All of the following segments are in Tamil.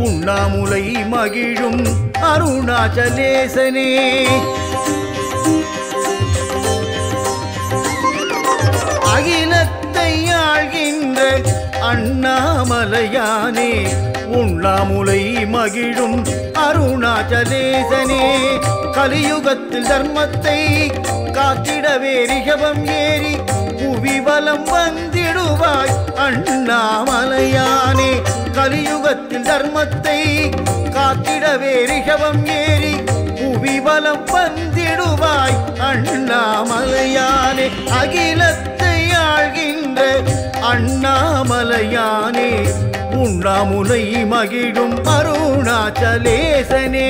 உண்ணாமுலை மகிழும் அருணாச்சலேசனே. அகிலத்தை ஆழ்கின்ற அண்ணாமலையானே உண்ணாமுலை மகிழும் அருணாச்சலேசனே. கலியுகத்தில் தர்மத்தை காத்திடவே ரிஷபம் ஏறி புவிவலம் வந்திடுவாய் அண்ணாமலையானே. கலியுகத்தில் தர்மத்தை காத்திடவே ரிஷபம் ஏறி புவிவலம் வந்திடுவாய் அண்ணாமலையானே. அகிலத்தை ஆழ்கின்ற அண்ணாமலையானே உண்ணாமுலை மகிழும் அருணாச்சலேசனே.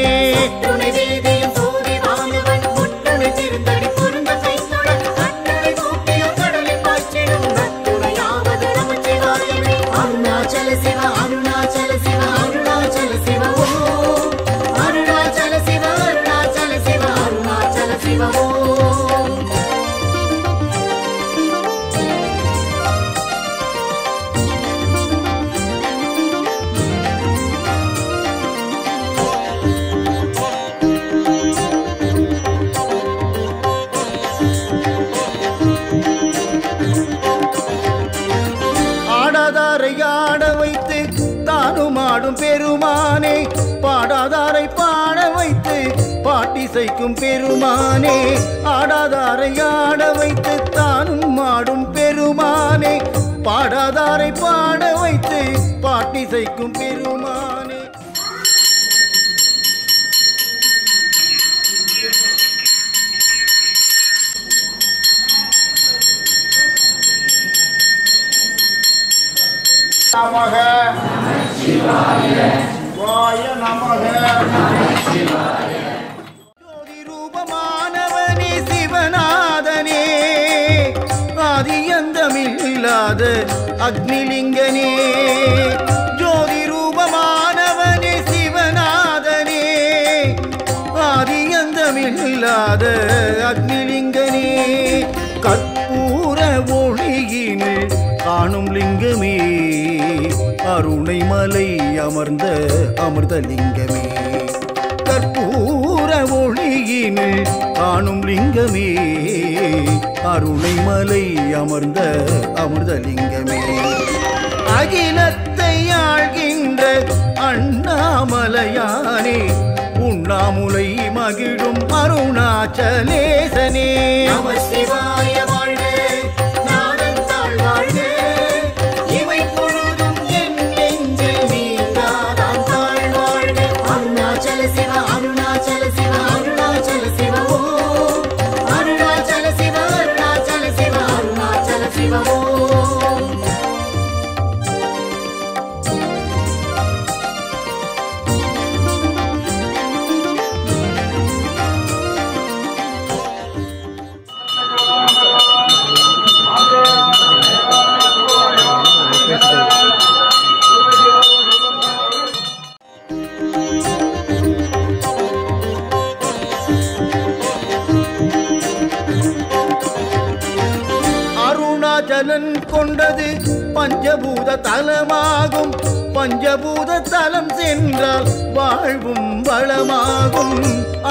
பெருமானே பாடாதாரை பாட வைத்து பாட்டிசைக்கும் பெருமானே. ஆடாதாரை ஆட வைத்து தானும் ஆடும் பெருமானே. பாடாதாரை பாட வைத்து பாட்டிசைக்கும் பெருமானே. நமக சிவாய நமக. ஜோதி ரூபமானவனே சிவநாதனே ஆதியந்தமில்லாத அக்னிலிங்கனே. ஜோதி ரூபமானவனே சிவநாதனே ஆதியந்தமில்லாத அக்னிலிங்கனே. கற்பூர ஒளியினில் காணும் லிங்கமே அருணைமலை அமர்ந்த அமிர்தலிங்கமே. கற்பூர ஒளியினில் காணும் லிங்கமே அருணைமலை அமர்ந்த அமிர்தலிங்கமே. அகிலத்தை ஆழ்கின்ற அண்ணாமலையானே உண்ணாமுலை மகிழும் அருணாச்சலேசனே. நம சிவாய வாழ்க நாதந்தாள் வாழ்க இவை பொழுதும் என் நெஞ்சில் நீங்காதான் தாழ் வாழ்க. அருணாச்சல சிவ அருணாச்சல சிவ அருணாச்சல சிவ ஓ அருணாச்சல சிவ அருணாச்சல சிவ அருணாச்சல சிவ ஓ. அருணாச்சலன் கொண்டது பஞ்சபூத தலமாகும். பஞ்சபூத தலம் சென்றால் வாழ்வும் வளமாகும்.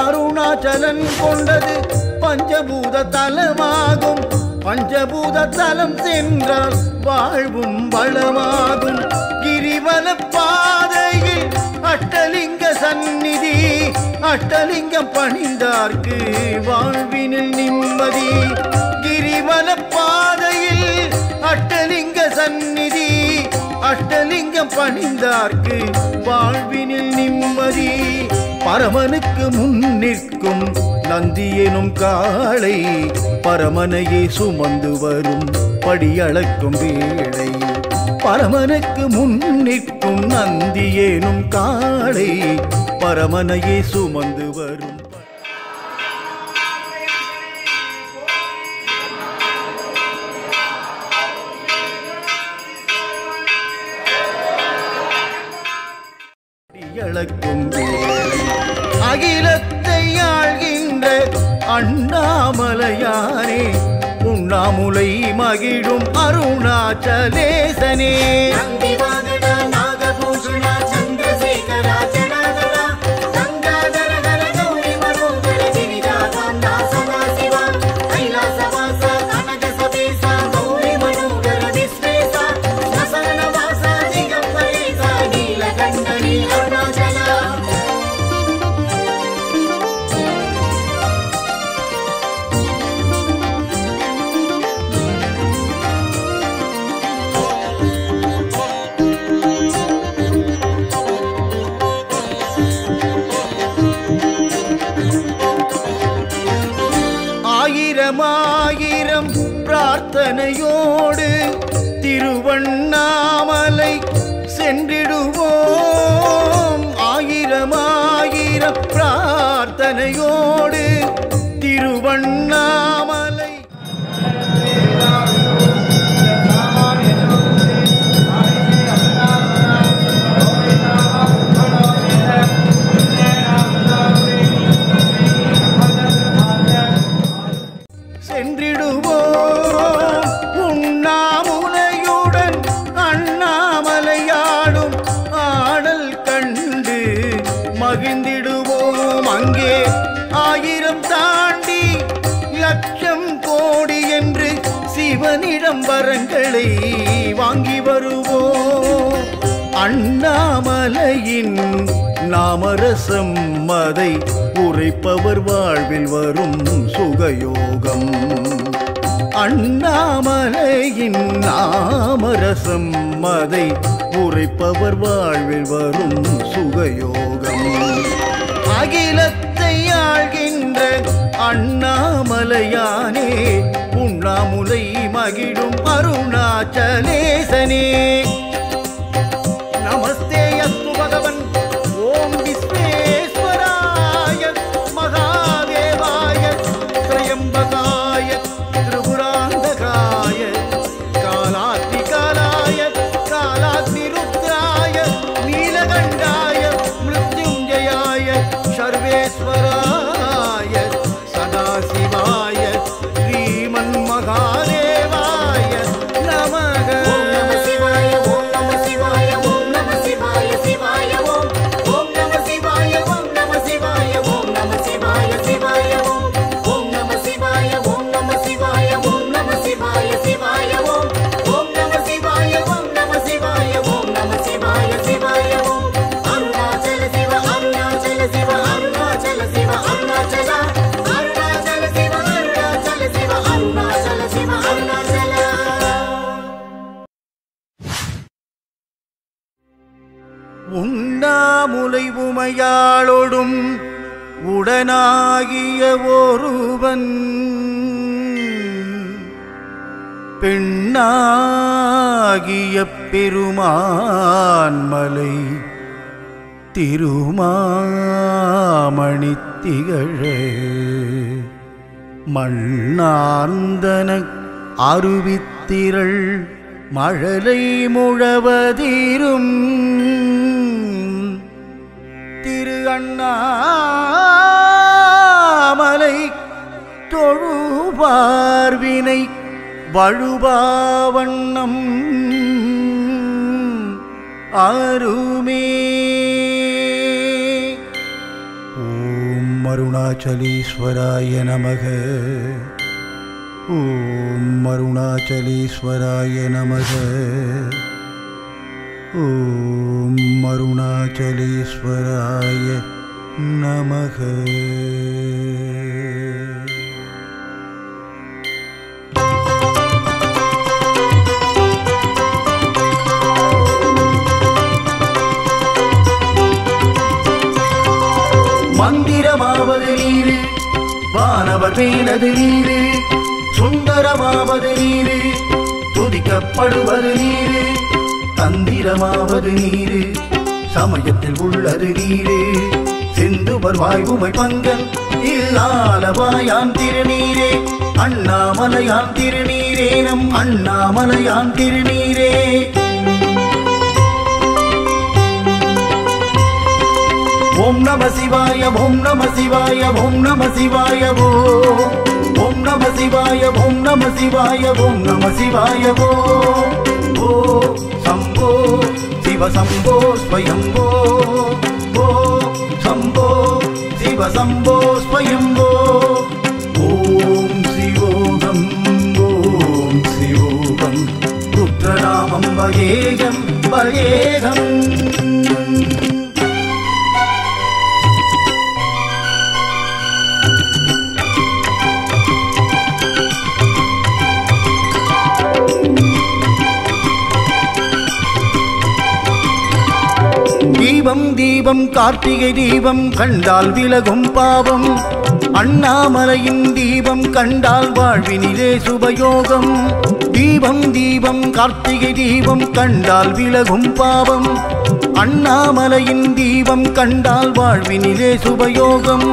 அருணாச்சலன் கொண்டது பஞ்சபூத தலமாகும். பஞ்சபூத தலம் சென்றால் வாழ்வும் வளமாகும். கிரிவல பாதையில் அஷ்டலிங்க சந்நிதி அஷ்டலிங்கம் பணிந்தார்க்கு வாழ்வினில் நிம்மதி. கிரிவல பாதையில் அஷ்டலிங்க சந்நிதி அஷ்டலிங்கம் பணிந்தார்க்கு வாழ்வினில் நிம்மதி. பரமனுக்கு முன் நிற்கும் நந்தி எனும் காளை பரமனையே சுமந்து வரும் படியளக்கும் வேளை. பரமனுக்கு முன் நிற்கும் நந்தி எனும் காளை பரமனையே சுமந்து வரும். அகிலத்தை ஆழ்கின்ற அண்ணாமலையானே உண்ணாமுலை மகிழும் அருணாச்சலேசனே. நந்தி வாகன நாகபூஷண சந்திர நம் வரங்களை வாங்கி வருவோம். அண்ணாமலையின் நாமரசம் அதை உரைப்பவர் வாழ்வில் வரும் சுகயோகம். அண்ணாமலையின் நாமரசம் அதை உரைப்பவர் வாழ்வில் வரும் சுகயோகம். அகிலத்தை ஆள்கின்ற அண்ணாமலையானே, உண்ணாமுலை மகிழும் அருணாச்சலேசனே. நமஸ்தே அஸ்து பகவன். ஓம் விஸ்வேஸ்வராய மகாதேவாய திரையம்பகாய திரிபுராந்தகாய காலாத்திகாலாய காலாத்திருத்ராய நீலகண்டாய மிருத்யுஞ்சயாய சர்வேஸ்வராய சதாசிவாய ஸ்ரீமன் மகாதேவாய நமக. ஓம் நம சிவாய ஓம் நம சிவாய ஓம் நம சிவாய சிவாய ஓம். ஓம் நம சிவாய ஓம் நம சிவாய ஓம் நம சிவாய சிவாய ஓம். ஓம் நம சிவாய ஓம் நம சிவாய ஓம் நம சிவாய சிவாய ஓம். ஓம் நம சிவாய ஓம் நம சிவாய ஓம் நம சிவாய சிவாய ஓம். அருணாச்சல சிவ அருணாச்சல சிவ அருணாச்சல சிவ அருணாச்சல அருணாச்சல சிவ அருணாச்சல சிவ அருணாச்சல சிவ அருணாச்சல. உண்ணாமுலை உமையாளொடும் உடனாகிய ஒருவன் பெண்ணாகிய பெருமான்மலை திருமாமணி திகழ மண்ணார்ந்தன அருவித்திரள் மழலை முழவதிரும் திரு அண்ணாமலை தொழுவார்வினை வழுபாவண்ணம் அருமே. ஓம் அருணாச்சலேஸ்வராய நமக. ஓம் அருணாச்சலேஸ்வராய நமக. ஓம் அருணாச்சலேஸ்வராய நமக. மந்திரமாவது நீரு, வானவர் மேலது நீரு, சுந்தரமாவது நீரு, துதிக்கப்படுவது நீரு, தந்திரமாவது நீரு, சமயத்தில் உள்ளது நீரு, சிந்துவர் வாய்வுமை பங்கன் இல்லாலவாயான் திருநீரே, அண்ணாமலையான் திருநீரே, நம் அண்ணாமலையான் திருநீரே. ஓம் நம சிவாய ஓம் நம சிவாய ஓம் நம சிவாய ஓம் நம சிவாய ஓம் நம சிவாய ஓம் நம சிவாய ஓ சம்போ சிவ சம்போ ஸ்வயம்போ ஓ சம்போ சிவ சம்போ ஸ்வயம்போ. ஓம் சிவோகம் ஓம் சிவோகம் ருத்ரநாமம் வயேகம் வயேகம். தீபம் தீபம் கார்த்திகை தீபம் கண்டால் விலகும் பாவம், அண்ணாமலையின் தீபம் கண்டால் வாழ்வினிலே சுபயோகம். தீபம் தீபம் கார்த்திகை தீபம் கண்டால் விலகும் பாவம், அண்ணாமலையின் தீபம் கண்டால் வாழ்வினிலே சுபயோகம்.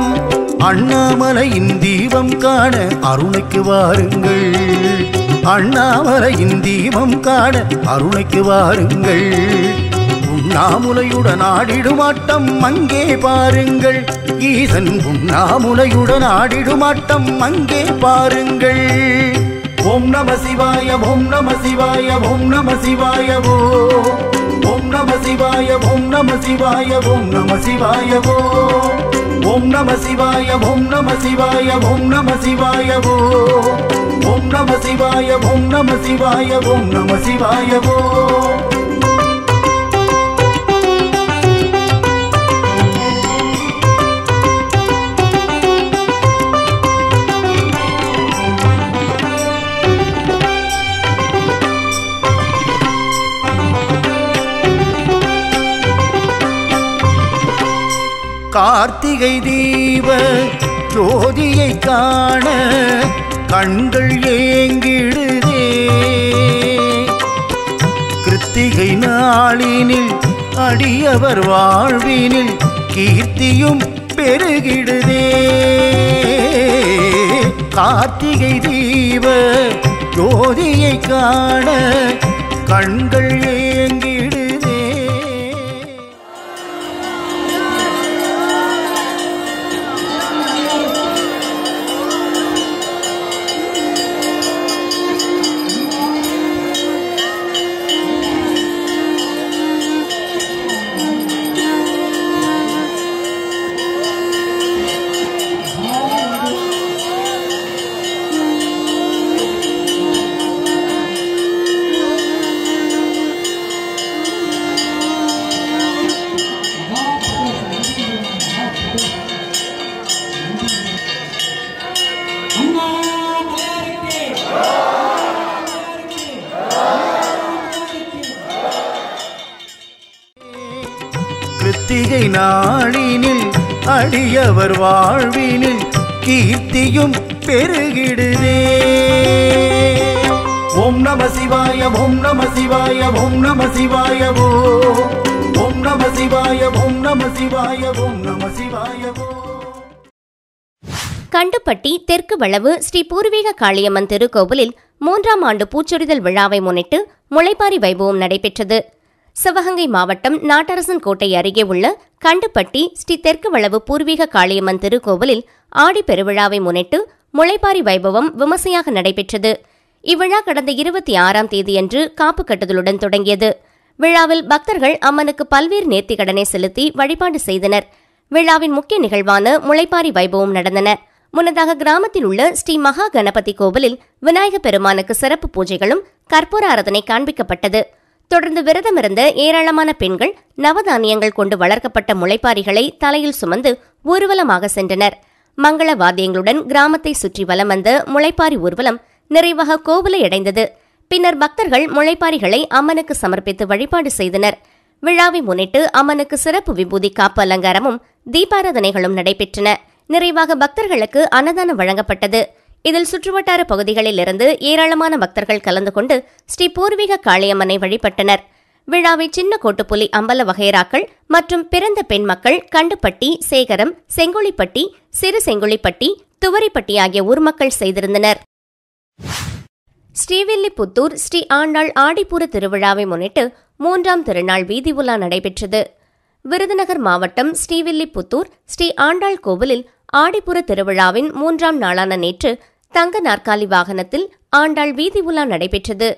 அண்ணாமலையின் தீபம் காண அருணைக்கு வாருங்கள், அண்ணாமலையின் தீபம் காண அருணைக்கு வாருங்கள். உண்ணாமுலையுடன் ஆடிடுமாட்டம் அங்கே பாருங்கள், ஈசன் உண்ணாமுலையுடன் ஆடிடுமாட்டம் அங்கே பாருங்கள். ஓம் நம சிவாய ஓம் நம சிவாய ஓம் நம சிவாய ஓம் நம சிவாய ஓம் நம சிவாய ஓம் நம சிவாய ஓம் நம சிவாய ஓம் நம சிவாய ஓம் நம சிவாய ஓம் நம சிவாய ஓம் நம சிவாய ஓம் நம சிவாய ஓம். கார்த்திகை தீப ஜோதியை காண கண்கள் ஏங்கிடுதே. கிருத்திகை நாளினில் அடியவர் வாழ்வினில் கீர்த்தியும் பெருகிடுதே. கார்த்திகை தீப ஜோதியை காண கண்கள் ஏங்கிடுதே. கிருத்திகை நாளினில் அடியவர் வாழ்வினில் கீர்த்தியும் பெருகிடுதே. ஓம் நம சிவாய ஓம் நம சிவாய ஓம் நம சிவாய ஓம். ஓம் நம சிவாய ஓம் நம சிவாய ஓம் நம சிவாய ஓம். கண்டுப்பட்டி தெற்கு வளவு ஸ்ரீ பூர்வீக காளியம்மன் திருக்கோவிலில் 3ஆம் ஆண்டு பூச்சொரிதல் விழாவை முன்னிட்டு முளைப்பாரி வைபவம் நடைபெற்றது. சிவகங்கை மாவட்டம் நாட்டரசன் கோட்டை அருகே உள்ள கண்டுப்பட்டி ஸ்ரீ தெற்கு வளவு பூர்வீக காளியம்மன் திருக்கோவிலில் ஆடி பெருவிழாவை முன்னிட்டு முளைப்பாரி வைபவம் விமர்சையாக நடைபெற்றது. இவ்விழா கடந்த 26ஆம் தேதியன்று காப்பு கட்டுதலுடன் தொடங்கியது. விழாவில் பக்தர்கள் அம்மனுக்கு பல்வேறு நேர்த்திக்கடனை செலுத்தி வழிபாடு செய்தனர். விழாவின் முக்கிய நிகழ்வான முளைப்பாரி வைபவம் நடந்தன. முன்னதாக கிராமத்தில் உள்ள ஸ்ரீ மகா கணபதி கோவிலில் விநாயகப் பெருமானுக்கு சிறப்பு பூஜைகளும் கற்பூர ஆராதனை காண்பிக்கப்பட்டது. தொடர்ந்து விரதமிருந்த ஏராளமான பெண்கள் நவதானியங்கள் கொண்டு வளர்க்கப்பட்ட முளைப்பாரிகளை தலையில் சுமந்து ஊர்வலமாக சென்றனர். மங்கள வாத்தியங்களுடன் கிராமத்தை சுற்றி வலம் வந்த முளைப்பாரி ஊர்வலம் நிறைவாக கோவிலை அடைந்தது. பின்னர் பக்தர்கள் முளைப்பாரிகளை அம்மனுக்கு சமர்ப்பித்து வழிபாடு செய்தனர். விழாவை முன்னிட்டு அம்மனுக்கு சிறப்பு விபூதி காப்பு அலங்காரமும் தீபாராதனைகளும் நடைபெற்றன. நிறைவாக பக்தர்களுக்கு அன்னதானம் வழங்கப்பட்டது. இதில் சுற்றுவட்டார பகுதிகளில் இருந்து ஏராளமான பக்தர்கள் கலந்து கொண்டு ஸ்ரீ பூர்வீக காளியம்மனை வழிபட்டனர். விழாவை சின்ன கோட்டுப்புலி அம்பல வகைராக்கள் மற்றும் பிறந்த பெண் மக்கள் கண்டுப்பட்டி, சேகரம், செங்கோலிப்பட்டி, சிறு செங்கோலிப்பட்டி, துவரிப்பட்டி ஆகிய ஊர் மக்கள் செய்திருந்தனர். ஸ்ரீவில்லிபுத்தூர் ஸ்ரீ ஆண்டாள் ஆடிப்பூர திருவிழாவை முன்னிட்டு 3ஆம் திருநாள் வீதி உலா நடைபெற்றது. விருதுநகர் மாவட்டம் ஸ்ரீவில்லிபுத்தூர் ஸ்ரீ ஆண்டாள் கோவிலில் ஆடிப்புற திருவிழாவின் 3ஆம் நாளான நேற்று தங்க நாற்காலி வாகனத்தில் ஆண்டாள் வீதி உலா நடைபெற்றது.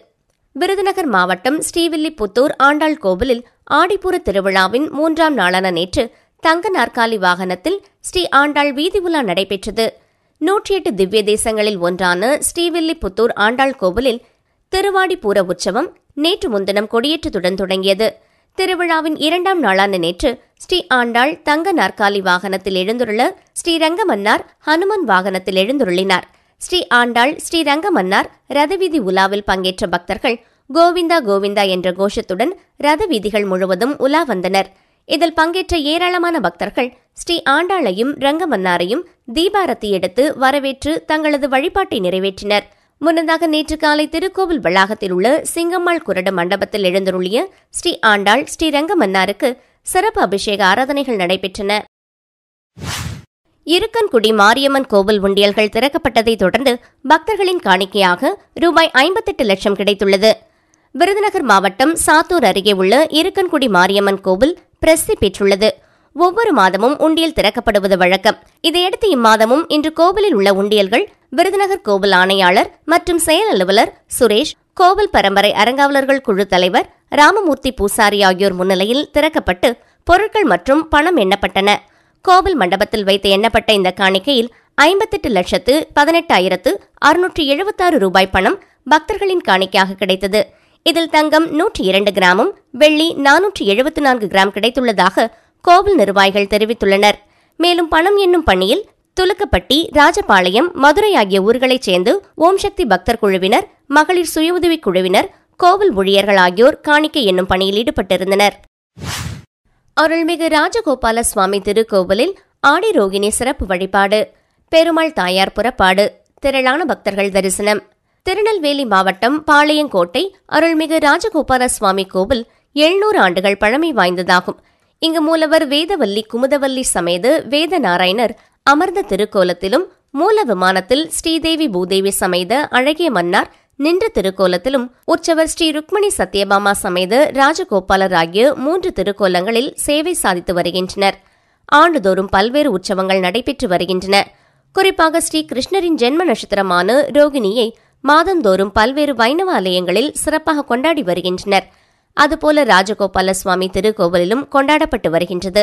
விருதுநகர் மாவட்டம் ஸ்ரீவில்லிபுத்தூர் ஆண்டாள் கோவிலில் ஆடிப்புற திருவிழாவின் 3ஆம் நாளான நேற்று தங்க நாற்காலி வாகனத்தில் ஸ்ரீ ஆண்டாள் வீதி உலா நடைபெற்றது. 108 திவ்ய தேசங்களில் ஒன்றான ஸ்ரீவில்லிபுத்தூர் ஆண்டாள் கோவிலில் திருவாடிப்பூர உற்சவம் நேற்று முன்தினம் கொடியேற்றத்துடன் தொடங்கியது. திருவிழாவின் 2ஆம் நாளான நேற்று ஸ்ரீ ஆண்டாள் தங்க நாற்காலி வாகனத்தில் எழுந்துருள ஸ்ரீரங்கமன்னார் ஹனுமன் வாகனத்தில் எழுந்துருளினார். ஸ்ரீ ஆண்டாள் ஸ்ரீரங்கமன்னார் ரதவீதி உலாவில் பங்கேற்ற பக்தர்கள் கோவிந்தா கோவிந்தா என்ற கோஷத்துடன் ரத வீதிகள் முழுவதும் உலா வந்தனர். இதில் பங்கேற்ற ஏராளமான பக்தர்கள் ஸ்ரீ ஆண்டாளையும் ரங்கமன்னாரையும் தீபாரத்தி எடுத்து வரவேற்று தங்களது வழிபாட்டை நிறைவேற்றினர். முன்னதாக நேற்று காலை திருக்கோவில் வளாகத்தில் உள்ள சிங்கம்மாள் குரடு மண்டபத்தில் எழுந்தருளிய ஸ்ரீ ஆண்டாள் ஸ்ரீரங்கமன்னாருக்கு சிறப்பு அபிஷேக ஆராதனைகள் நடைபெற்றன. இருக்கன்குடி மாரியம்மன் கோவில் உண்டியல்கள் திறக்கப்பட்டதை தொடர்ந்து பக்தர்களின் காணிக்கையாக ரூபாய் 58 லட்சம் கிடைத்துள்ளது. விருதுநகர் மாவட்டம் சாத்தூர் அருகே உள்ள இருக்கன்குடி மாரியம்மன் கோவில் பிரசித்தி பெற்றுள்ளது. ஒவ்வொரு மாதமும் உண்டியல் திறக்கப்படுவது வழக்கம். இதையடுத்து இம்மாதமும் இன்று கோவிலில் உள்ள உண்டியல்கள் விருதுநகர் கோவில் ஆணையாளர் மற்றும் செயல் அலுவலர் சுரேஷ், கோவில் பரம்பரை அறங்காவலர்கள் குழு தலைவர் ராமமூர்த்தி பூசாரி ஆகியோர் முன்னிலையில் திறக்கப்பட்டு பொருட்கள் மற்றும் பணம் எண்ணப்பட்டன. கோவில் மண்டபத்தில் வைத்து எண்ணப்பட்ட இந்த காணிக்கையில் 58,18,676 ரூபாய் பணம் பக்தர்களின் காணிக்கையாக கிடைத்தது. இதில் தங்கம் 102 கிராமும் வெள்ளி 474 கிராம் கிடைத்துள்ளதாக கோவில் நிர்வாகிகள் தெரிவித்துள்ளனர். மேலும் பணம் எண்ணும் பணியில் துலுக்கப்பட்டி, ராஜபாளையம், மதுரை ஆகிய ஊர்களைச் சேர்ந்து ஓம் சக்தி பக்தர் குழுவினர், மகளிர் சுய உதவிக் குழுவினர், கோவில் ஊழியர்கள் ஆகியோர் காணிக்கை என்னும் பணியில் ஈடுபட்டிருந்தனர். அருள்மிகு ராஜகோபால சுவாமி திருக்கோவிலில் ஆடி ரோகிணி சிறப்பு வழிபாடு, பெருமாள் தாயார் புறப்பாடு, திரளான பக்தர்கள் தரிசனம். திருநெல்வேலி மாவட்டம் பாளையங்கோட்டை அருள்மிகு ராஜகோபால சுவாமி கோவில் 700 ஆண்டுகள் பழமை வாய்ந்ததாகும். இங்கு மூலவர் வேதவல்லி குமுதவல்லி சமேத வேத நாராயணர் அமர்ந்த திருக்கோலத்திலும், மூல விமானத்தில் ஸ்ரீதேவி பூதேவி சமேத அழகிய மன்னார் நின்ற திருக்கோலத்திலும், உற்சவர் ஸ்ரீ ருக்மணி சத்யபாமா சமேத ராஜகோபாலர் ஆகிய 3 திருக்கோலங்களில் சேவை சாதித்து வருகின்றனர். ஆண்டுதோறும் பல்வேறு உற்சவங்கள் நடைபெற்று வருகின்றன. குறிப்பாக ஸ்ரீ கிருஷ்ணரின் ஜென்ம நட்சத்திரமான ரோகிணியை மாதந்தோறும் பல்வேறு வைணவ ஆலயங்களில் சிறப்பாக கொண்டாடி வருகின்றனர். அதுபோல ராஜகோபால சுவாமி திருக்கோவிலிலும் கொண்டாடப்பட்டு வருகின்றது.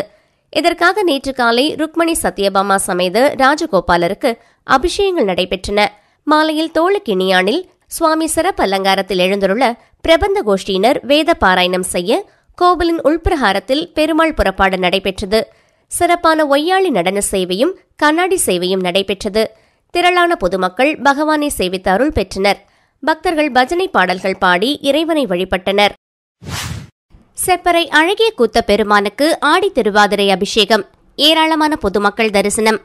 இதற்காக நேற்று காலை ருக்மணி சத்யபாமா சமேத ராஜகோபாலருக்கு அபிஷேகங்கள் நடைபெற்றன. மாலையில் தோளுக்கிணியானில் சுவாமி சிறப்பு அலங்காரத்தில் எழுந்துள்ள பிரபந்த கோஷ்டியினர் வேத பாராயணம் செய்ய கோவிலின் உள்பிரகாரத்தில் பெருமாள் புறப்பாடு நடைபெற்றது. சிறப்பான ஒய்யாளி நடன சேவையும் கண்ணாடி சேவையும் நடைபெற்றது. திரளான பொதுமக்கள் பகவானை சேவித்து அருள் பெற்றனர். பக்தர்கள் பஜனை பாடல்கள் பாடி இறைவனை வழிபட்டனர். செப்பரை அழகிய கூத்த பெருமானுக்கு ஆடி திருவாதிரை அபிஷேகம், ஏராளமான பொதுமக்கள் தரிசனம்.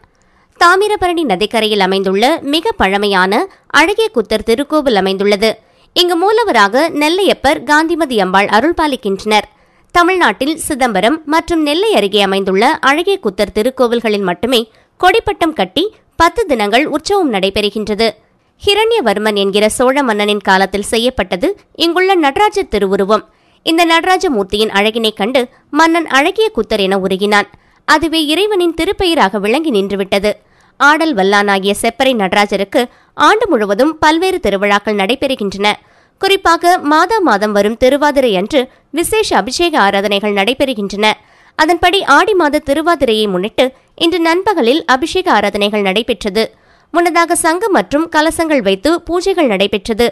தாமிரபரணி நதிக்கரையில் அமைந்துள்ள மிக பழமையான அழகிய கூத்தர் திருக்கோவில் அமைந்துள்ளது. இங்கு மூலவராக நெல்லையப்பர், காந்திமதி அம்பாள் அருள்பாலிக்கின்றனர். தமிழ்நாட்டில் சிதம்பரம் மற்றும் நெல்லை அருகே அமைந்துள்ள அழகிய கூத்தர் திருக்கோவில்களில் மட்டுமே கொடிப்பட்டம் கட்டி 10 தினங்கள் உற்சவம் நடைபெறுகின்றது. ஹிரண்யவர்மன் என்கிற சோழ மன்னனின் காலத்தில் செய்யப்பட்டது இங்குள்ள நடராஜர் திருவுருவம். இந்த நடராஜ மூர்த்தியின் அழகினை கண்டு மன்னன் அழகிய கூத்தர் என உருகினான். அதுவே இறைவனின் திருப்பெயராக விளங்கி நின்றுவிட்டது. ஆடல் வல்லானாகிய செப்பரை நடராஜருக்கு ஆண்டு முழுவதும் பல்வேறு திருவிழாக்கள் நடைபெறுகின்றன. குறிப்பாக மாதம் வரும் திருவாதிரை அன்று விசேஷ அபிஷேக ஆராதனைகள் நடைபெறுகின்றன. அதன்படி ஆடி மாத திருவாதிரையை முன்னிட்டு இன்று நண்பகலில் அபிஷேக ஆராதனைகள் நடைபெற்றது. முன்னதாக சங்கம் மற்றும் கலசங்கள் வைத்து பூஜைகள் நடைபெற்றது.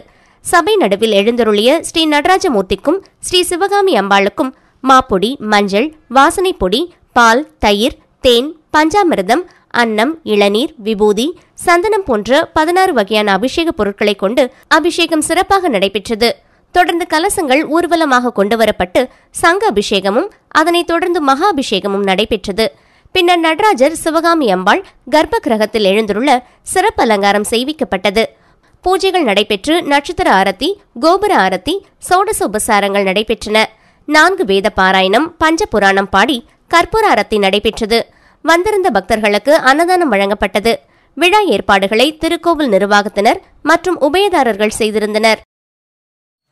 சபை நடுவில் எழுந்தருளிய ஸ்ரீ நடராஜமூர்த்திக்கும் ஸ்ரீ சிவகாமி அம்பாளுக்கும் மாப்பொடி, மஞ்சள், வாசனை பொடி, பால், தயிர், தேன், பஞ்சாமிர்தம், அன்னம், இளநீர், விபூதி, சந்தனம் போன்ற 16 வகையான அபிஷேக பொருட்களை கொண்டு அபிஷேகம் சிறப்பாக நடைபெற்றது. தொடர்ந்து கலசங்கள் ஊர்வலமாக கொண்டுவரப்பட்டு சங்க அபிஷேகமும் அதனைத் தொடர்ந்து மகா அபிஷேகமும் நடைபெற்றது. பின்னர் நடராஜர், சிவகாமி அம்பாள் கர்ப்ப கிரகத்தில் எழுந்துள்ள சிறப்பு அலங்காரம் செய்விக்கப்பட்டது. பூஜைகள் நடைபெற்று நட்சத்திர ஆரத்தி, கோபுர ஆரத்தி, சோடச உபசாரங்கள் நடைபெற்றன. 4 வேத பாராயணம், பஞ்ச புராணம் பாடி கற்பூர ஆரத்தி நடைபெற்றது. வந்திருந்த பக்தர்களுக்கு அன்னதானம் வழங்கப்பட்டது. விழா ஏற்பாடுகளை திருக்கோவில் நிர்வாகத்தினர் மற்றும் உபயதாரர்கள் செய்திருந்தனர்.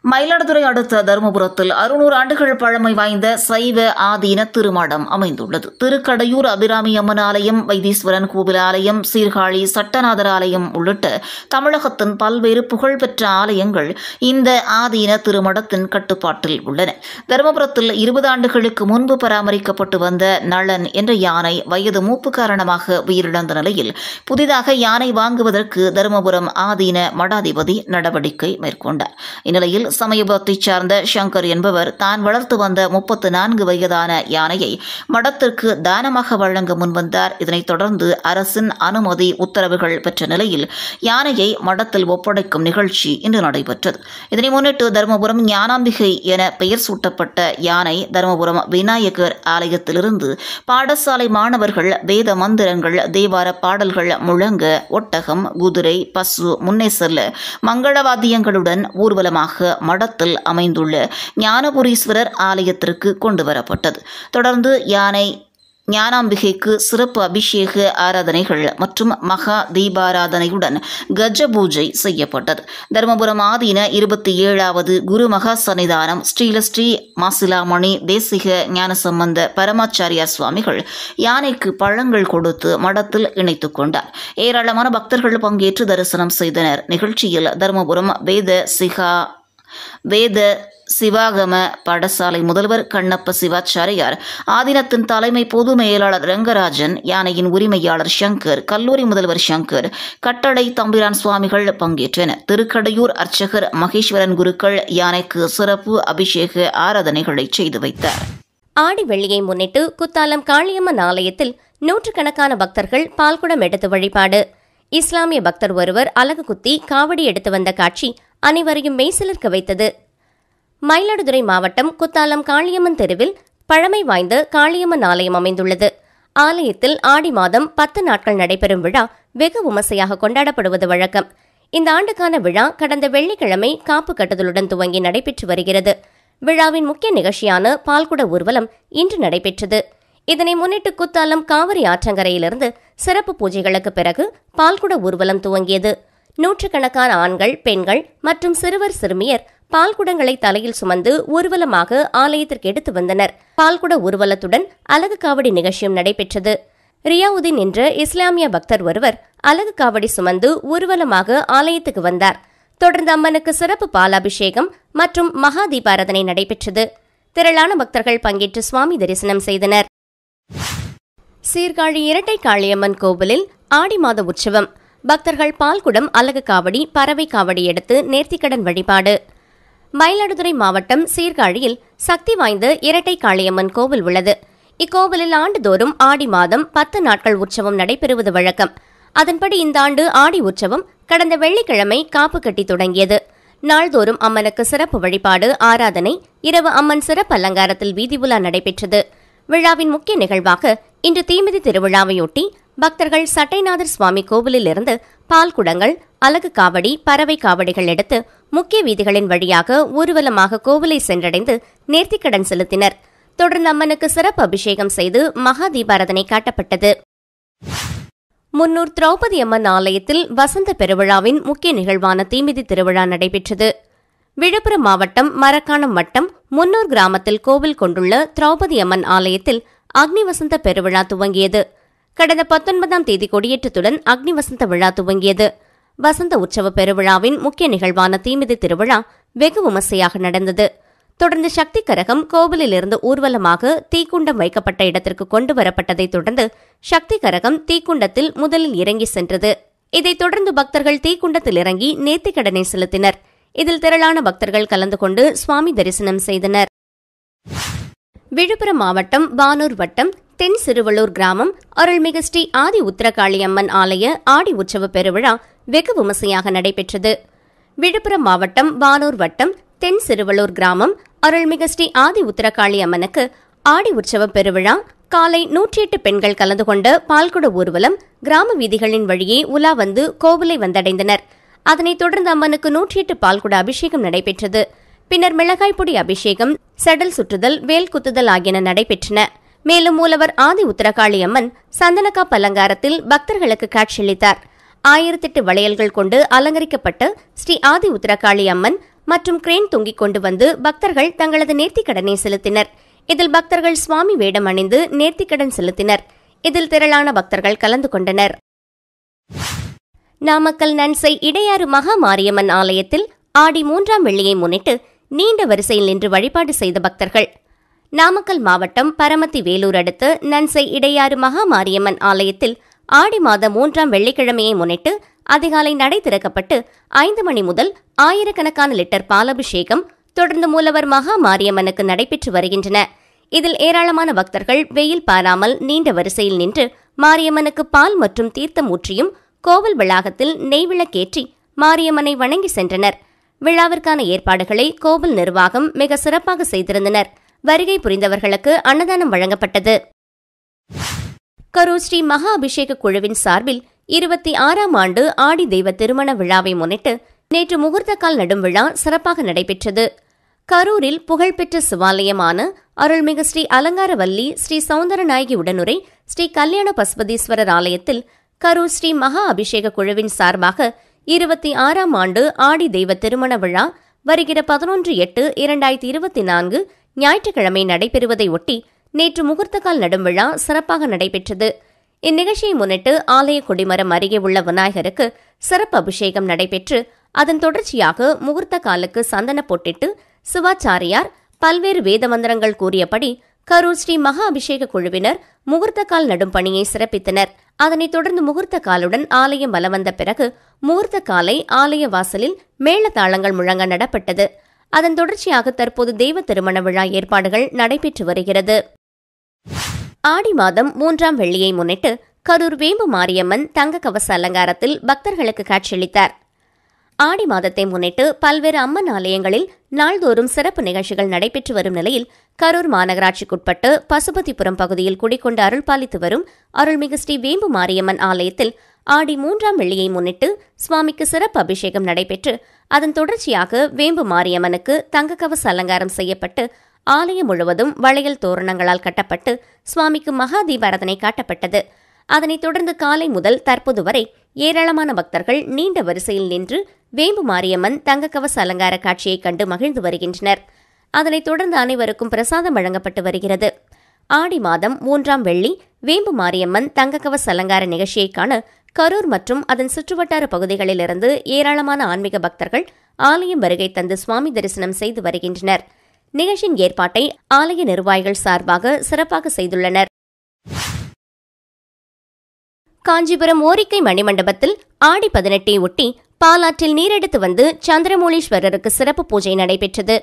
மயிலாடுதுறை அடுத்த தருமபுரத்தில் 600 ஆண்டுகள் பழமை வாய்ந்த சைவ ஆதீன திருமடம் அமைந்துள்ளது. திருக்கடையூர் அபிராமி அம்மன் ஆலயம், வைத்தீஸ்வரன் கோவில் ஆலயம், சீர்காழி சட்டநாதர் ஆலயம் உள்ளிட்ட தமிழகத்தின் பல்வேறு புகழ்பெற்ற ஆலயங்கள் இந்த ஆதீன திருமடத்தின் கட்டுப்பாட்டில் உள்ளன. தருமபுரத்தில் 20 ஆண்டுகளுக்கு முன்பு பராமரிக்கப்பட்டு வந்த நளன் என்ற யானை வயது மூப்பு காரணமாக உயிரிழந்த நிலையில் புதிதாக யானை வாங்குவதற்கு தருமபுரம் ஆதீன மடாதிபதி நடவடிக்கை மேற்கொண்டார். இந்நிலையில் சமயபுரத்தைச் சார்ந்த சங்கர் என்பவர் தான் வளர்த்து வந்த 34 வயதான யானையை மடத்திற்கு தானமாக வழங்க முன்வந்தார். இதனைத் தொடர்ந்து அரசின் அனுமதி உத்தரவுகள் பெற்ற நிலையில் யானையை மடத்தில் ஒப்படைக்கும் நிகழ்ச்சி இன்று நடைபெற்றது. இதனை முன்னிட்டு தருமபுரம் ஞானாம்பிகை என பெயர் சூட்டப்பட்ட யானை தருமபுரம் விநாயகர் ஆலயத்திலிருந்து பாடசாலை மாணவர்கள் வேத மந்திரங்கள், தேவார பாடல்கள் முழங்க ஒட்டகம், குதிரை, பசு முன்னே செல்ல மங்களவாத்தியங்களுடன் ஊர்வலமாக மடத்தில் அமைந்துள்ள ஞானபுரீஸ்வரர் ஆலயத்திற்கு கொண்டுவரப்பட்டது. தொடர்ந்து யானை ஞானாம்பிகைக்கு சிறப்பு அபிஷேக ஆராதனைகள் மற்றும் மகா தீபாராதனையுடன் கஜ பூஜை செய்யப்பட்டது. தருமபுரம் ஆதீன 27வது குரு மகா சன்னிதானம் ஸ்ரீலஸ்ரீ மாசிலாமணி தேசிக ஞானசம்பந்த பரமாச்சாரியார் சுவாமிகள் யானைக்கு பழங்கள் கொடுத்து மடத்தில் இணைத்துக் கொண்டார். ஏராளமான பக்தர்கள் பங்கேற்று தரிசனம் செய்தனர். நிகழ்ச்சியில் தருமபுரம் வேத சிவாகம பாடசாலை முதல்வர் கண்ணப்ப சிவாச்சாரியார், ஆதீனத்தின் தலைமை பொது மேலாளர் ரங்கராஜன், யானையின் உரிமையாளர் சங்கர், கல்லூரி முதல்வர் சங்கர், கட்டளை தம்பிரான் சுவாமிகள் பங்கேற்றனர். திருக்கடையூர் அர்ச்சகர் மகேஸ்வரன் குருக்கள் யானைக்கு சிறப்பு அபிஷேக ஆராதனைகளை செய்து வைத்தார். ஆடி வெள்ளியை முன்னிட்டு குத்தாலம் காளியம்மன் ஆலயத்தில் நூற்றுக்கணக்கான பக்தர்கள் பால்குடம் எடுத்து வழிபாடு. இஸ்லாமிய பக்தர் ஒருவர் அலகு குத்தி காவடி எடுத்து வந்த காட்சி அனைவரையும் மெய்சிலிர்க்க வைத்தது. மயிலாடுதுறை மாவட்டம் குத்தாலம் காளியம்மன் தெருவில் பழமை வாய்ந்த காளியம்மன் ஆலயம் அமைந்துள்ளது. ஆலயத்தில் ஆடி மாதம் 10 நாட்கள் நடைபெறும் விழா வெகு விமர்சையாக கொண்டாடப்படுவது வழக்கம். இந்த ஆண்டுக்கான விழா கடந்த வெள்ளிக்கிழமை காப்பு கட்டுதலுடன் துவங்கி நடைபெற்று வருகிறது. விழாவின் முக்கிய நிகழ்ச்சியான பால்குட ஊர்வலம் இன்று நடைபெற்றது. இதனை முன்னிட்டு குத்தாலம் காவிரி ஆற்றங்கரையிலிருந்து சிறப்பு பூஜைகளுக்கு பிறகு பால்குட ஊர்வலம் துவங்கியது. நூற்றுக்கணக்கான ஆண்கள், பெண்கள் மற்றும் சிறுவர் சிறுமியர் பால்குடங்களை தலையில் சுமந்து ஊர்வலமாக ஆலயத்திற்கு எடுத்து வந்தனர். பால்குட ஊர்வலத்துடன் அலகு காவடி நிகழ்ச்சியும் நடைபெற்றது. ரியாவுதீன் என்ற இஸ்லாமிய பக்தர் ஒருவர் அலகு காவடி சுமந்து ஊர்வலமாக ஆலயத்துக்கு வந்தார். தொடர்ந்து அம்மனுக்கு சிறப்பு பாலாபிஷேகம் மற்றும் மகா தீபாராதனை நடைபெற்றது. திரளான பக்தர்கள் பங்கேற்று சுவாமி தரிசனம் செய்தனர். சீர்காழி இரட்டை காளியம்மன் கோவிலில் ஆடி மாத உற்சவம். பக்தர்கள் பால்குடம், அலகு காவடி, பறவை காவடி எடுத்து நேர்த்திக்கடன் வழிபாடு. மயிலாடுதுறை மாவட்டம் சீர்காழியில் சக்தி வாய்ந்த இரட்டை காளியம்மன் கோவில் உள்ளது. இக்கோவிலில் ஆண்டுதோறும் ஆடி மாதம் 10 நாட்கள் உற்சவம் நடைபெறுவது வழக்கம். அதன்படி இந்த ஆண்டு ஆடி உற்சவம் கடந்த வெள்ளிக்கிழமை காப்பு கட்டி தொடங்கியது. நாள்தோறும் அம்மனுக்கு சிறப்பு வழிபாடு, ஆராதனை, இரவு அம்மன் சிறப்பு அலங்காரத்தில் வீதி உலா நடைபெற்றது. விழாவின் முக்கிய நிகழ்வாக இன்று தீமிதி திருவிழாவையொட்டி பக்தர்கள் சட்டைநாதர் சுவாமி கோவிலில் இருந்து பால்குடங்கள், அலகு காவடி, பறவை காவடிகள் எடுத்து முக்கிய வீதிகளின் வழியாக ஊர்வலமாக கோவிலை சென்றடைந்து நேர்த்திக்கடன் செலுத்தினர். தொடர்ந்து அம்மனுக்கு சிறப்பு அபிஷேகம் செய்து மகா தீபாராதனை காட்டப்பட்டது. முன்னூர் திரௌபதி அம்மன் ஆலயத்தில் வசந்த பெருவிழாவின் முக்கிய நிகழ்வான தீமிதி திருவிழா நடைபெற்றது. விழுப்புரம் மாவட்டம் மரக்காணம் வட்டம் முன்னூர் கிராமத்தில் கோவில் கொண்டுள்ள திரௌபதி அம்மன் ஆலயத்தில் அக்னி வசந்த பெருவிழா துவங்கியது. கடந்த 19ஆம் தேதி கொடியேற்றத்துடன் அக்னி வசந்த விழா துவங்கியது. வசந்த உற்சவ பெருவிழாவின் முக்கிய நிகழ்வான தீமிதி திருவிழா வெகு விமர்சையாக நடந்தது. தொடர்ந்து சக்தி கரகம் கோவிலிலிருந்து ஊர்வலமாக தீக்குண்டம் வைக்கப்பட்ட இடத்திற்கு கொண்டு வரப்பட்டதைத் தொடர்ந்து சக்தி கரகம் தீக்குண்டத்தில் முதலில் இறங்கி சென்றது. இதைத் தொடர்ந்து பக்தர்கள் தீக்குண்டத்தில் இறங்கி நேர்த்திக்கடனை செலுத்தினர். இதில் திரளான பக்தர்கள் கலந்து கொண்டு சுவாமி தரிசனம் செய்தனர். விழுப்புரம் மாவட்டம் வானூர் வட்டம் தென் சிறுவள்ளூர் கிராமம் அருள்மிகு ஸ்ரீ ஆதி உத்திரகாளி அம்மன் ஆலய ஆடி உற்சவ பெருவிழா வெகு விமர்சையாக நடைபெற்றது. விழுப்புரம் மாவட்டம் வானூர் வட்டம் தென் சிறுவள்ளூர் கிராமம் அருள்மிகு ஸ்ரீ ஆதி உத்திரகாளி அம்மனுக்கு ஆடி உற்சவ பெருவிழா காலை 108 பெண்கள் கலந்து கொண்ட பால்குட ஊர்வலம் கிராம வீதிகளின் வழியே உலா வந்து கோவிலை வந்தடைந்தனர். அதனைத் தொடர்ந்து அம்மனுக்கு 108 பால்குட அபிஷேகம் நடைபெற்றது. பின்னர் மிளகாய் பொடி அபிஷேகம், செடல் சுற்றுதல், வேல் குத்துதல் ஆகியன நடைபெற்றன. மேலும் மூலவர் ஆதி உத்திரகாளி அம்மன் சந்தனக்காப்பு அலங்காரத்தில் பக்தர்களுக்கு காட்சியளித்தார். 1008 வளையல்கள் கொண்டு அலங்கரிக்கப்பட்ட ஸ்ரீ ஆதி உத்திரகாளி அம்மன் மற்றும் கிரேன் தொங்கிக் கொண்டு வந்து பக்தர்கள் தங்களது நேர்த்திக்கடனை செலுத்தினர். இதில் பக்தர்கள் சுவாமி வேடம் அணிந்து நேர்த்திக்கடன் செலுத்தினர். இதில் திரளான பக்தர்கள் கலந்து கொண்டனர். நாமக்கல் நன்சை இடையாறு மகா மாரியம்மன் ஆலயத்தில் ஆடி 3ஆம் வெள்ளியை முன்னிட்டு நீண்ட வரிசையில் நின்று வழிபாடு செய்த பக்தர்கள். நாமக்கல் மாவட்டம் பரமத்தி வேலூர் அடுத்த நன்சை இடையாறு மகா மாரியம்மன் ஆலயத்தில் ஆடி மாதம் 3ஆம் வெள்ளிக்கிழமையை முன்னிட்டு அதிகாலை நடை திறக்கப்பட்டு 5 மணி முதல் ஆயிரக்கணக்கான லிட்டர் பாலபிஷேகம் தொடர்ந்து மூலவர் மகா மாரியம்மனுக்கு நடைபெற்று வருகின்றன. இதில் ஏராளமான பக்தர்கள் வெயில் பாராமல் நீண்ட வரிசையில் நின்று மாரியம்மனுக்கு பால் மற்றும் தீர்த்தம் ஊற்றியும் கோவில் வளாகத்தில் நெய்விளக்கேற்றி மாரியம்மனை வணங்கி சென்றனர். விழாவிற்கான ஏற்பாடுகளை கோவில் நிர்வாகம் மிக சிறப்பாக செய்திருந்தனர். வருகை புரிந்தவர்களுக்கு அன்னதானம் வழங்கப்பட்டது. கரூர் ஸ்ரீ மகா அபிஷேக குழுவின் சார்பில் 26ஆம் ஆண்டு ஆடி தெய்வ திருமண விழாவை முன்னிட்டு நேற்று முகூர்த்தக்கால் நடும் விழா சிறப்பாக நடைபெற்றது. கரூரில் புகழ்பெற்ற சிவாலயமான அருள்மிகு ஸ்ரீ அலங்காரவல்லி ஸ்ரீ சௌந்தரநாயகி உடனுரை ஸ்ரீ கல்யாண பசுபதீஸ்வரர் ஆலயத்தில் கரூர் ஸ்ரீ மகா அபிஷேக குழுவின் சார்பாக 26ஆம் ஆண்டு ஆடி தெய்வ திருமண விழா வருகிற 11/8/2024 ஞாயிற்றுக்கிழமை நடைபெறுவதை ஒட்டி நேற்று முகூர்த்தக்கால் நடும் விழா சிறப்பாக நடைபெற்றது. இந்நிகழ்ச்சியை முன்னிட்டு ஆலய கொடிமரம் அருகே உள்ள விநாயகருக்கு சிறப்பு அபிஷேகம் நடைபெற்று அதன் தொடர்ச்சியாக முகூர்த்த காலுக்கு சந்தன பொட்டிட்டு சிவாச்சாரியார் பல்வேறு வேத மந்திரங்கள் கூறியபடி கரூர் ஸ்ரீ மகா அபிஷேக குழுவினர் முகூர்த்த கால் நடும் பணியை சிறப்பித்தனர். அதனைத் தொடர்ந்து முகூர்த்த காலுடன் ஆலயம் வலம் வந்த பிறகு முகூர்த்த காலை ஆலய வாசலில் மேளதாளங்கள் முழங்க நடப்பட்டது. அதன் தொடர்ச்சியாக தற்போது தெய்வ திருமண விழா ஏற்பாடுகள் நடைபெற்று வருகிறது. ஆடி மாதம் 3ஆம் வெள்ளியை முன்னிட்டு கரூர் வேம்பு மாரியம்மன் தங்க கவச அலங்காரத்தில் பக்தர்களுக்கு காட்சியளித்தார். ஆடி மாதத்தை முன்னிட்டு பல்வேறு அம்மன் ஆலயங்களில் நாள்தோறும் சிறப்பு நிகழ்ச்சிகள் நடைபெற்று வரும் நிலையில் கரூர் மாநகராட்சிக்குட்பட்டு பசுபதிபுரம் பகுதியில் குடிக்கொண்டு அருள்பாலித்து வரும் அருள்மிகு ஸ்ரீ வேம்பு மாரியம்மன் ஆலயத்தில் ஆடி 3ஆம் வெள்ளியை முன்னிட்டு சுவாமிக்கு சிறப்பு அபிஷேகம் நடைபெற்று அதன் தொடர்ச்சியாக வேம்பு மாரியம்மனுக்கு தங்க கவச அலங்காரம் செய்யப்பட்டு ஆலயம் முழுவதும் வளையல் தோரணங்களால் கட்டப்பட்டு சுவாமிக்கு மகா தீபாராதனை காட்டப்பட்டது. அதனைத் தொடர்ந்து காலை முதல் தற்போது வரை ஏராளமான பக்தர்கள் நீண்ட வரிசையில் நின்று வேம்பு மாரியம்மன் தங்க கவச அலங்கார காட்சியை கண்டு மகிழ்ந்து வருகின்றனர். அதனைத் தொடர்ந்து அனைவருக்கும் பிரசாதம் வழங்கப்பட்டு வருகிறது. ஆடி மாதம் 3ஆம் வெள்ளி வேம்பு மாரியம்மன் தங்க கவச அலங்கார நிகழ்ச்சியை காண கரூர் மற்றும் அதன் சுற்றுவட்டார பகுதிகளிலிருந்து ஏராளமான ஆன்மீக பக்தர்கள் ஆலயம் வருகை தந்து சுவாமி தரிசனம் செய்து வருகின்றனர். நிகழ்ச்சியின் ஏற்பாட்டை ஆலய நிர்வாகிகள் சார்பாக சிறப்பாக செய்துள்ளனர். காஞ்சிபுரம் ஓரிக்கை மணிமண்டபத்தில் ஆடி 18ஐ ஒட்டி பாலாற்றில் நீரெடுத்து வந்து சந்திரமூலீஸ்வரருக்கு சிறப்பு பூஜை நடைபெற்றது.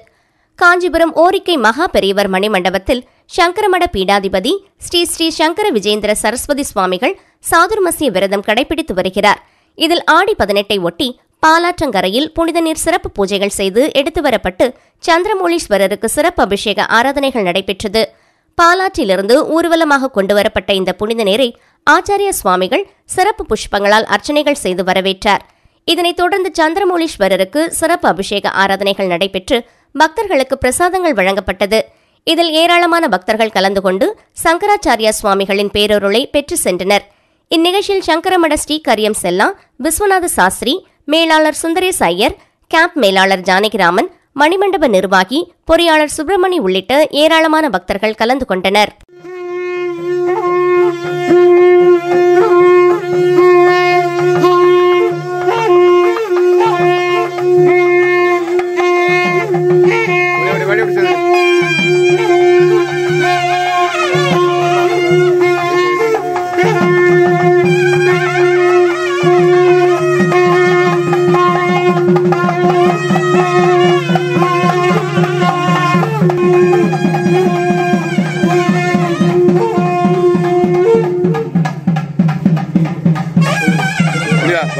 காஞ்சிபுரம் ஓரிக்கை மகா பெரியவர் மணிமண்டபத்தில் சங்கரமட பீடாதிபதி ஸ்ரீ ஸ்ரீ சங்கர விஜேந்திர சரஸ்வதி சுவாமிகள் சாதுர்மசிய விரதம் கடைபிடித்து வருகிறார். இதில் ஆடி 18ஐ ஒட்டி பாலாற்றங்கரையில் புனித நீர் சிறப்பு பூஜைகள் செய்து எடுத்து வரப்பட்டு சந்திரமூலீஸ்வரருக்கு சிறப்பு அபிஷேக ஆராதனைகள் நடைபெற்றது. பாலாற்றிலிருந்து ஊர்வலமாக கொண்டுவரப்பட்ட இந்த புனித நீரை ஆச்சாரிய சுவாமிகள் சிறப்பு புஷ்பங்களால் அர்ச்சனைகள் செய்து வரவேற்றார். இதனைத் தொடர்ந்து சந்திரமூலீஸ்வரருக்கு சிறப்பு அபிஷேக ஆராதனைகள் நடைபெற்று பக்தர்களுக்கு பிரசாதங்கள் வழங்கப்பட்டது. இதில் ஏராளமான பக்தர்கள் கலந்து கொண்டு சங்கராச்சாரியா சுவாமிகளின் பேரருளை பெற்று சென்றனர். இந்நிகழ்ச்சியில் சங்கரமட ஸ்ரீகரியம் செல்லா, விஸ்வநாத சாஸ்திரி, மேலாளர் சுந்தரேஸ் ஐயர், கேம்ப் மேலாளர் ஜானகிராமன், மணிமண்டப நிர்வாகி, பொறியாளர் சுப்பிரமணி உள்ளிட்ட ஏராளமான பக்தர்கள் கலந்து கொண்டனர்.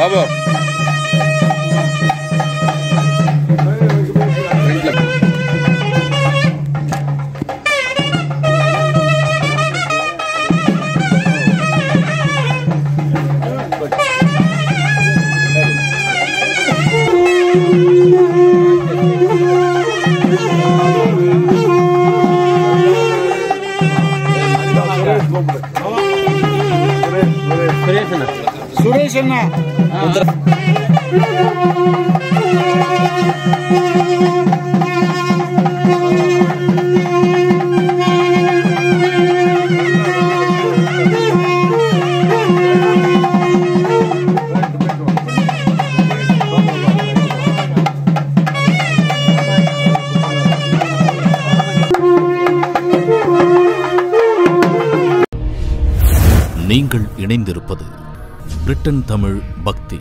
बाबू सुरेश நீங்கள் இணைந்திருப்பது பிரிட்டன் தமிழ் பக்தி.